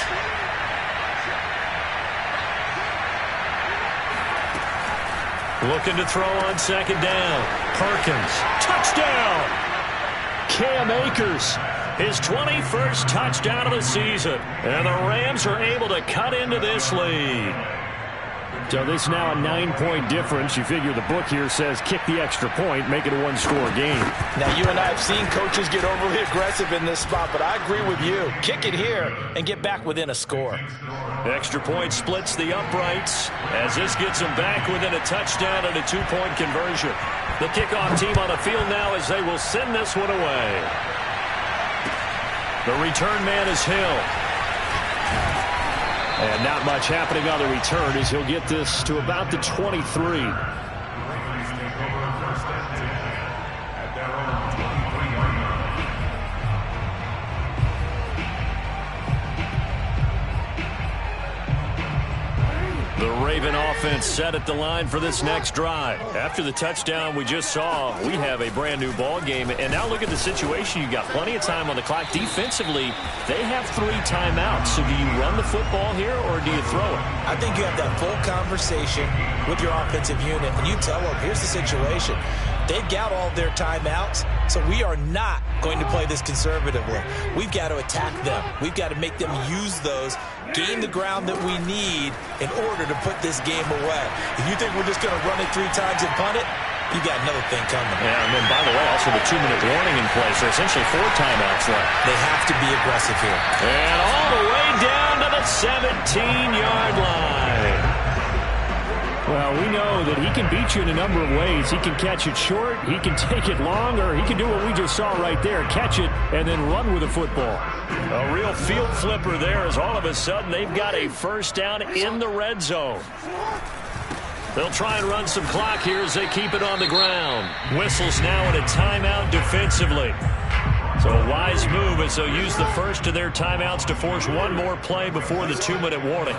Looking to throw on 2nd down. Perkins. Touchdown! Cam Akers. His 21st touchdown of the season. And the Rams are able to cut into this lead. So this is now a 9-point difference. You figure the book here says kick the extra point, make it a 1-score game. Now, you and I have seen coaches get overly aggressive in this spot, but I agree with you. Kick it here and get back within a score. Extra point splits the uprights as this gets them back within a touchdown and a 2-point conversion. The kickoff team on the field now as they will send this one away. The return man is Hill. And not much happening on the return as he'll get this to about the 23. The Raven offense set at the line for this next drive. After the touchdown we just saw, we have a brand new ball game. And now look at the situation. You've got plenty of time on the clock. Defensively, they have 3 timeouts. So do you run the football here or do you throw it? I think you have that full conversation with your offensive unit, and you tell them, here's the situation. They've got all their timeouts, so we are not going to play this conservatively. We've got to attack them. We've got to make them use those, gain the ground that we need in order to put this game away. If you think we're just going to run it 3 times and punt it, you got another thing coming. Yeah, and then, by the way, also the 2-minute warning in place. So essentially 4 timeouts left. They have to be aggressive here. And all the way down to the 17-yard line. Well, we know that he can beat you in a number of ways. He can catch it short, he can take it long, or he can do what we just saw right there, catch it and then run with the football. A real field flipper there as all of a sudden they've got a first down in the red zone. They'll try and run some clock here as they keep it on the ground. Whistles now in a timeout defensively. So a wise move as they'll use the first of their timeouts to force one more play before the 2-minute warning.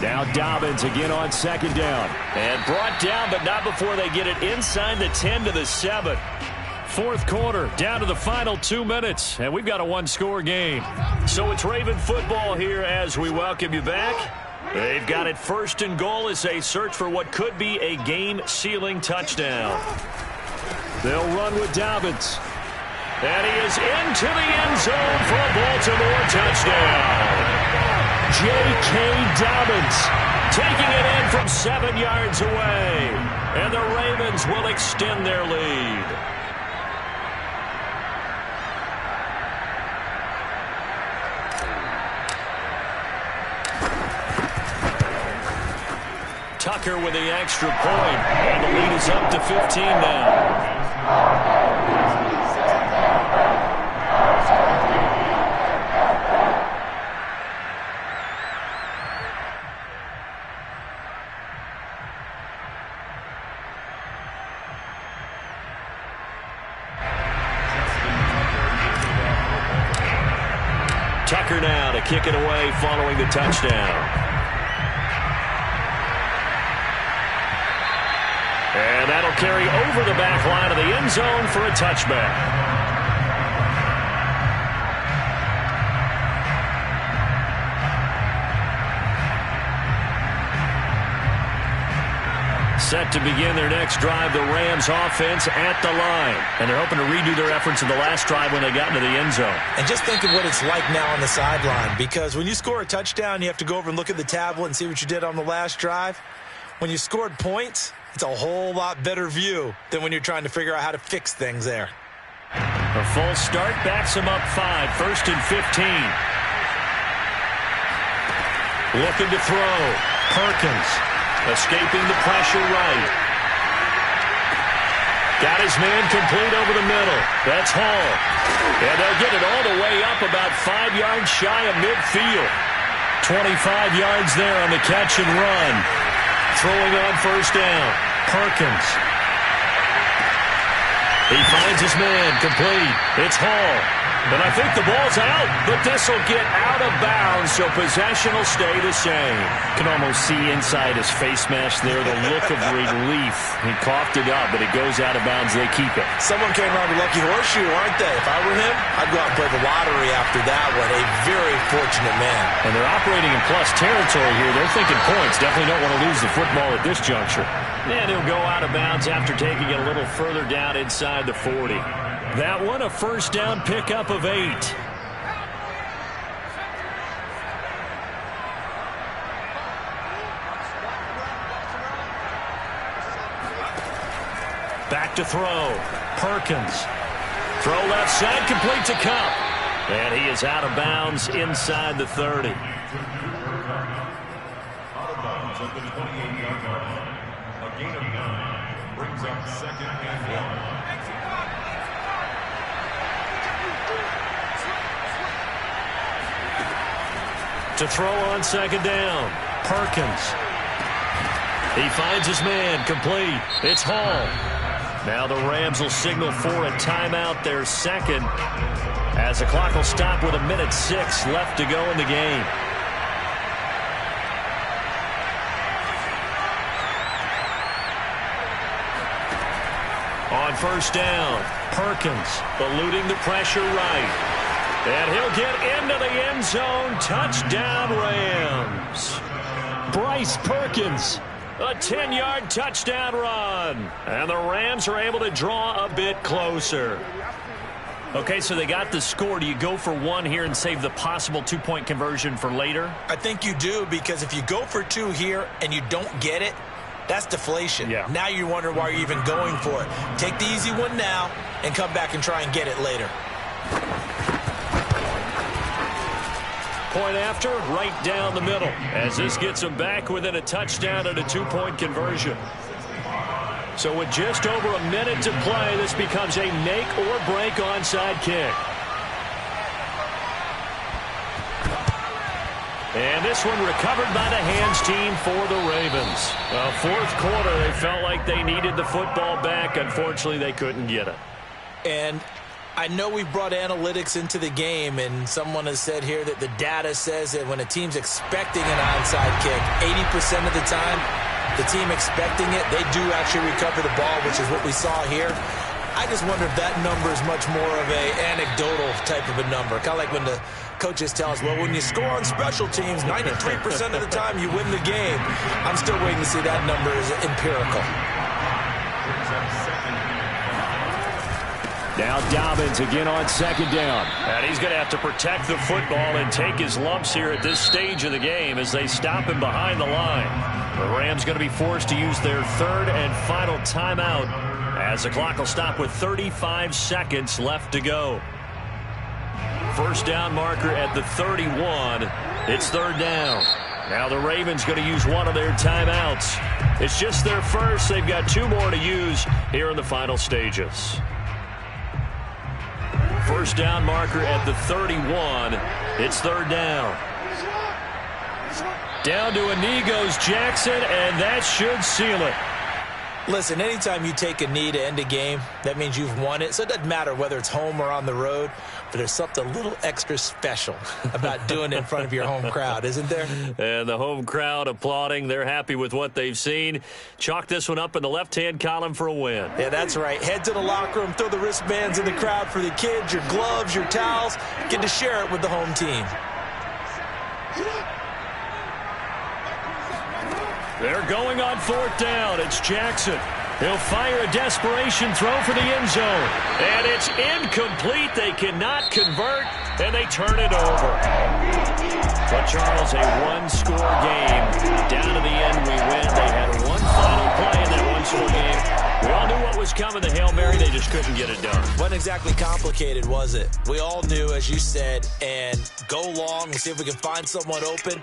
Now Dobbins again on second down. And brought down, but not before they get it inside the 10 to the 7. Fourth quarter, down to the final 2 minutes, and we've got a one-score game. So it's Raven football here as we welcome you back. They've got it first and goal as they search for what could be a game-sealing touchdown. They'll run with Dobbins. And he is into the end zone for a Baltimore touchdown. J.K. Dobbins taking it in from 7 yards away. And the Ravens will extend their lead. Tucker with the extra point. And the lead is up to 15 now. Tucker now to kick it away following the touchdown. And that'll carry over the back line of the end zone for a touchback. Set to begin their next drive, the Rams offense at the line. And they're hoping to redo their efforts in the last drive when they got into the end zone. And just think of what it's like now on the sideline, because when you score a touchdown, you have to go over and look at the tablet and see what you did on the last drive. When you scored points, it's a whole lot better view than when you're trying to figure out how to fix things there. A false start backs them up 5, 1st and 15. Looking to throw. Perkins escaping the pressure right. Got his man complete over the middle. That's Hall. And they'll get it all the way up about 5 yards shy of midfield. 25 yards there on the catch and run. Throwing on first down. Perkins. He finds his man complete. It's Hall. And I think the ball's out, but this will get out of bounds, so possession will stay the same. Can almost see inside his face mask there, the look of relief. He coughed it up, but it goes out of bounds. They keep it. Someone came around with Lucky Horseshoe, aren't they? If I were him, I'd go out and play the lottery after that one. A very fortunate man. And they're operating in plus territory here. They're thinking points. Definitely don't want to lose the football at this juncture. And he'll go out of bounds after taking it a little further down inside the 40. That one, a first down pickup of 8. Back to throw. Perkins. Throw left side, complete to Kupp. And he is out of bounds inside the 30. Out of bounds at the 28-yard line. A gain of 9 brings up 2nd and 1. To throw on second down. Perkins. He finds his man complete. It's Hall. Now the Rams will signal for a timeout, their second, as the clock will stop with 1:06 left to go in the game. On first down, Perkins eluding the pressure right. And he'll get into the end zone. Touchdown, Rams. Bryce Perkins. A 10-yard touchdown run. And the Rams are able to draw a bit closer. Okay, so they got the score. Do you go for one here and save the possible 2-point conversion for later? I think you do, because if you go for 2 here and you don't get it, That's deflation. Yeah. Now you wonder why you're even going for it. Take the easy one now and come back and try and get it later. Point after, right down the middle, as this gets them back within a touchdown and a 2-point conversion. So with just over a minute to play, this becomes a make or break onside kick. And this one recovered by the hands team for the Ravens. Fourth quarter, they felt like they needed the football back. Unfortunately, they couldn't get it. And I know we brought analytics into the game, and someone has said here that the data says that when a team's expecting an onside kick, 80% of the time, the team expecting it, they do actually recover the ball, which is what we saw here. I just wonder if that number is much more of a anecdotal type of a number. Kind of like when the coaches tell us, well, when you score on special teams, 93% of the time you win the game. I'm still waiting to see that number is empirical. Now Dobbins again on second down. And he's going to have to protect the football and take his lumps here at this stage of the game as they stop him behind the line. The Rams going to be forced to use their third and final timeout as the clock will stop with 35 seconds left to go. First down marker at the 31. It's third down. Now the Ravens going to use one of their timeouts. It's just their first. They've got 2 more to use here in the final stages. First down marker at the 31. It's third down. Down to a knee goes Jackson, and that should seal it. Listen, anytime you take a knee to end a game, that means you've won it. So it doesn't matter whether it's home or on the road, but there's something a little extra special about doing it in front of your home crowd, isn't there? And the home crowd applauding. They're happy with what they've seen. Chalk this one up in the left-hand column for a win. Yeah, that's right. Head to the locker room, throw the wristbands in the crowd for the kids, your gloves, your towels. Get to share it with the home team. They're going on fourth down. It's Jackson. He'll fire a desperation throw for the end zone. And it's incomplete. They cannot convert, and they turn it over. But, Charles, a one-score game. Down to the end, we win. They had one final play in that one-score game. We all knew what was coming. The Hail Mary, they just couldn't get it done. Wasn't exactly complicated, was it? We all knew, as you said, and go long and see if we can find someone open.